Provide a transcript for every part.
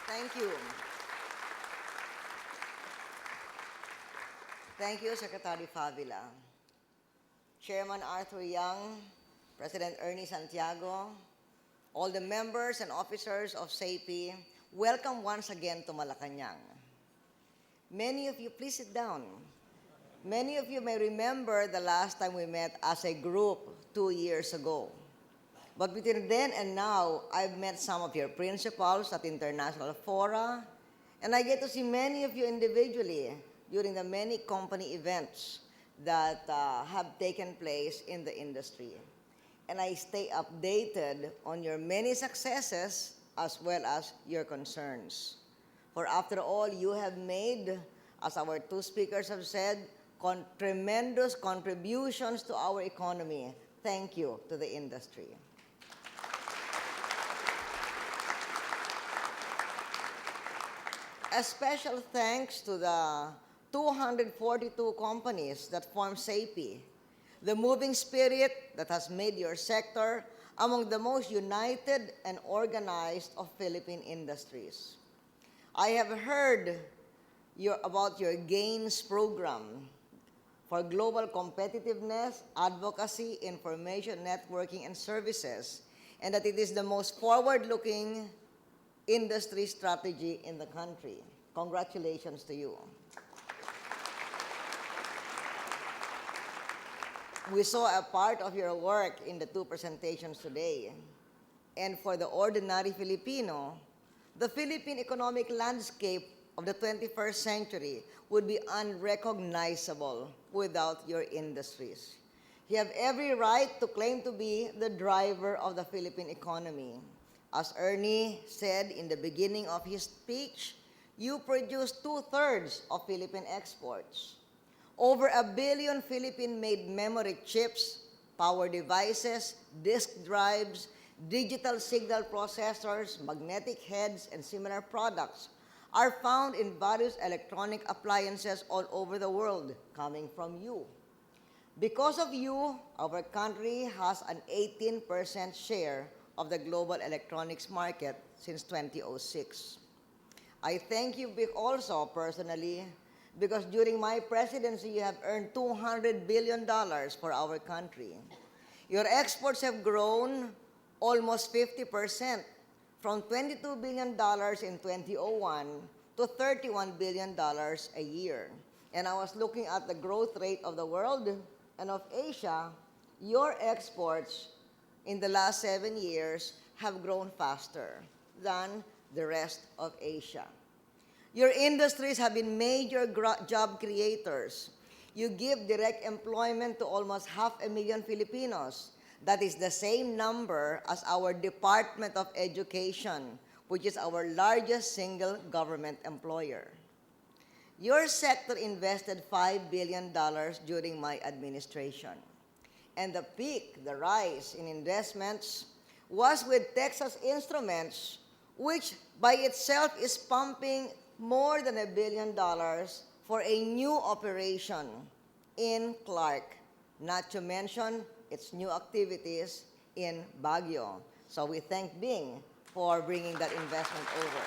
Thank you. Thank you, Secretary Favila. Chairman Arthur Young, President Ernie Santiago, all the members and officers of SEIPI, welcome once again to Malacanang. Many of you, please sit down. Many of you may remember the last time we met as a group 2 years ago. But between then and now, I've met some of your principals at international fora, and I get to see many of you individually during the many company events that have taken place in the industry. And I stay updated on your many successes as well as your concerns. For after all, you have made, as our two speakers have said, tremendous contributions to our economy. Thank you to the industry. A special thanks to the 242 companies that form SEIPI, the moving spirit that has made your sector among the most united and organized of Philippine industries. I have heard about your GAINS program for global competitiveness, advocacy, information, networking, and services, and that it is the most forward-looking industry strategy in the country. Congratulations to you. We saw a part of your work in the two presentations today. And for the ordinary Filipino, the Philippine economic landscape of the 21st century would be unrecognizable without your industries. You have every right to claim to be the driver of the Philippine economy. As Ernie said in the beginning of his speech, you produce 2/3 of Philippine exports. Over 1 billion Philippine-made memory chips, power devices, disk drives, digital signal processors, magnetic heads, and similar products are found in various electronic appliances all over the world, coming from you. Because of you, our country has an 18% share of the global electronics market since 2006. I thank you also personally because during my presidency, you have earned $200 billion for our country. Your exports have grown almost 50%, from $22 billion in 2001 to $31 billion a year. And I was looking at the growth rate of the world and of Asia. Your exports in the last 7 years have grown faster than the rest of Asia. Your industries have been major job creators. You give direct employment to almost 500,000 Filipinos. That is the same number as our Department of Education, which is our largest single government employer. Your sector invested $5 billion during my administration. And the peak, the rise in investments, was with Texas Instruments, which by itself is pumping more than $1 billion for a new operation in Clark, not to mention its new activities in Baguio. So we thank Bing for bringing that investment over.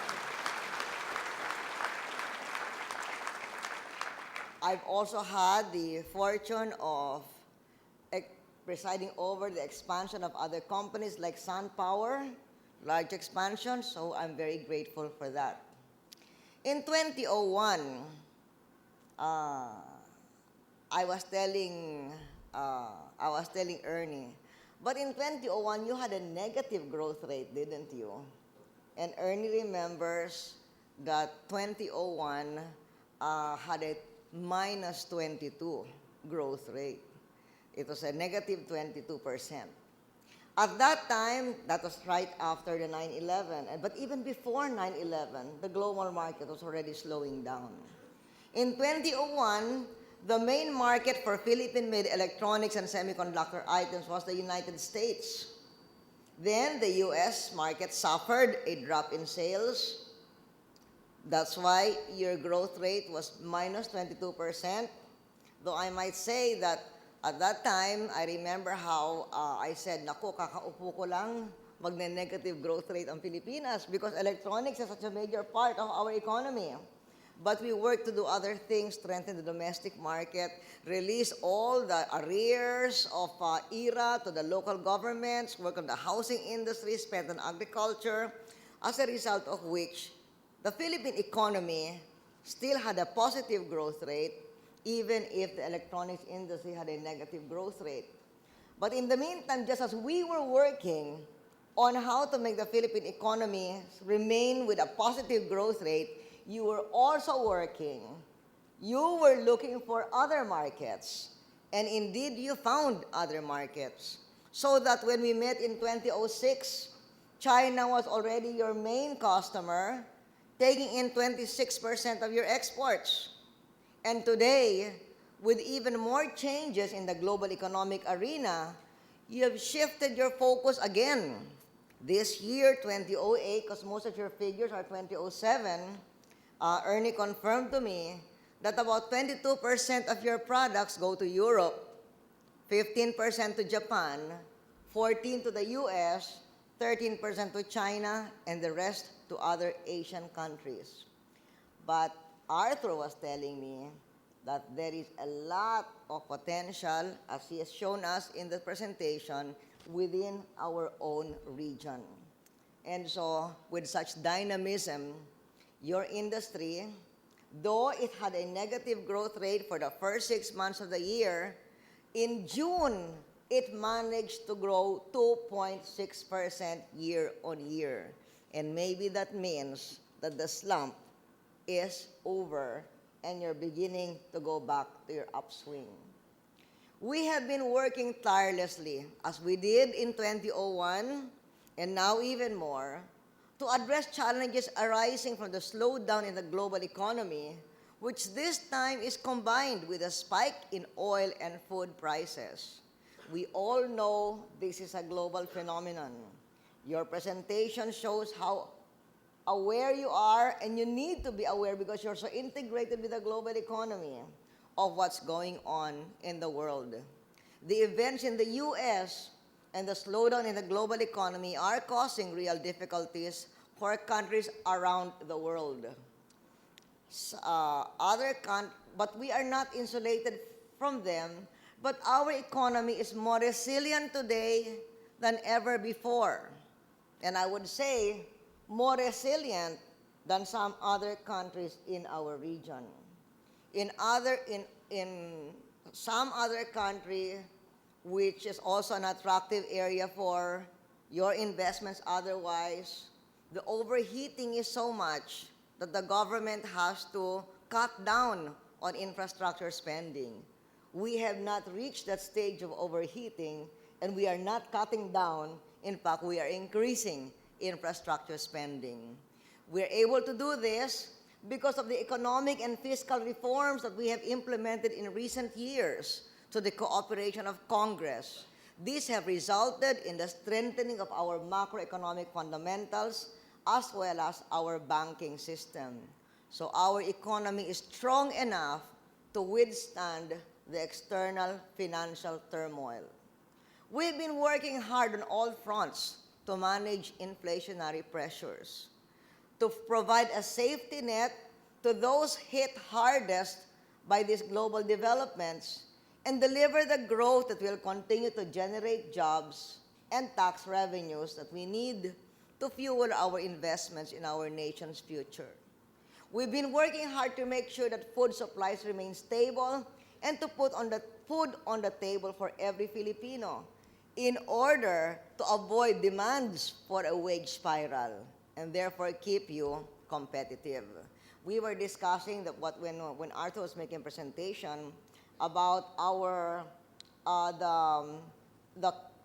I've also had the fortune of presiding over the expansion of other companies like SunPower, large expansion, so I'm very grateful for that. In 2001, I was telling Ernie, but in 2001 you had a negative growth rate, didn't you? And Ernie remembers that 2001 had a minus 22 growth rate. It was a negative 22%. At that time, that was right after the 9/11, but even before 9/11, the global market was already slowing down. In 2001, the main market for Philippine-made electronics and semiconductor items was the United States. Then the US market suffered a drop in sales. That's why your growth rate was minus 22%, though I might say that at that time, I remember how I said, naku, kakaupo ko lang, magne-negative growth rate ang Pilipinas because electronics is such a major part of our economy. But we work to do other things, strengthen the domestic market, release all the arrears of ERA to the local governments, work on the housing industry, spend on agriculture, as a result of which the Philippine economy still had a positive growth rate, even if the electronics industry had a negative growth rate. But in the meantime, just as we were working on how to make the Philippine economy remain with a positive growth rate, you were also working. You were looking for other markets. And indeed, you found other markets. So that when we met in 2006, China was already your main customer, taking in 26% of your exports. And today, with even more changes in the global economic arena, you have shifted your focus again. This year, 2008, because most of your figures are 2007, Ernie confirmed to me that about 22% of your products go to Europe, 15% to Japan, 14% to the US, 13% to China, and the rest to other Asian countries. But Arthur was telling me that there is a lot of potential, as he has shown us in the presentation, within our own region. And so, with such dynamism, your industry, though it had a negative growth rate for the first 6 months of the year, in June, it managed to grow 2.6% year on year. And maybe that means that the slump is over and you're beginning to go back to your upswing. We have been working tirelessly, as we did in 2001, and now even more, to address challenges arising from the slowdown in the global economy, which this time is combined with a spike in oil and food prices. We all know this is a global phenomenon. Your presentation shows how aware you are, and you need to be aware because you're so integrated with the global economy of what's going on in the world. The events in the US and the slowdown in the global economy are causing real difficulties for countries around the world. But we are not insulated from them, but our economy is more resilient today than ever before. And I would say more resilient than some other countries in our region. In some other country, which is also an attractive area for your investments otherwise, the overheating is so much that the government has to cut down on infrastructure spending. We have not reached that stage of overheating, and we are not cutting down. In fact, we are increasing infrastructure spending. We are able to do this because of the economic and fiscal reforms that we have implemented in recent years to the cooperation of Congress. These have resulted in the strengthening of our macroeconomic fundamentals as well as our banking system. So our economy is strong enough to withstand the external financial turmoil. We've been working hard on all fronts to manage inflationary pressures, to provide a safety net to those hit hardest by these global developments, and deliver the growth that will continue to generate jobs and tax revenues that we need to fuel our investments in our nation's future. We've been working hard to make sure that food supplies remain stable and to put food on the table for every Filipino in order to avoid demands for a wage spiral and therefore keep you competitive. We were discussing that when Arthur was making a presentation about our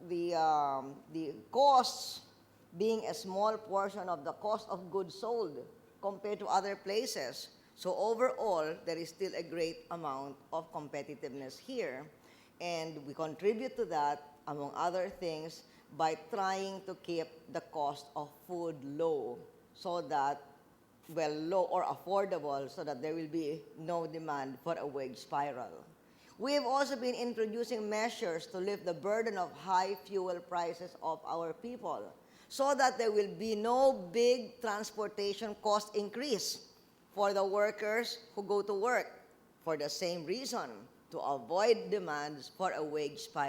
the costs being a small portion of the cost of goods sold compared to other places. So overall, there is still a great amount of competitiveness here. And we contribute to that, among other things, by trying to keep the cost of food low so that, low or affordable so that there will be no demand for a wage spiral. We have also been introducing measures to lift the burden of high fuel prices of our people so that there will be no big transportation cost increase for the workers who go to work. For the same reason, to avoid demands for a wage spiral.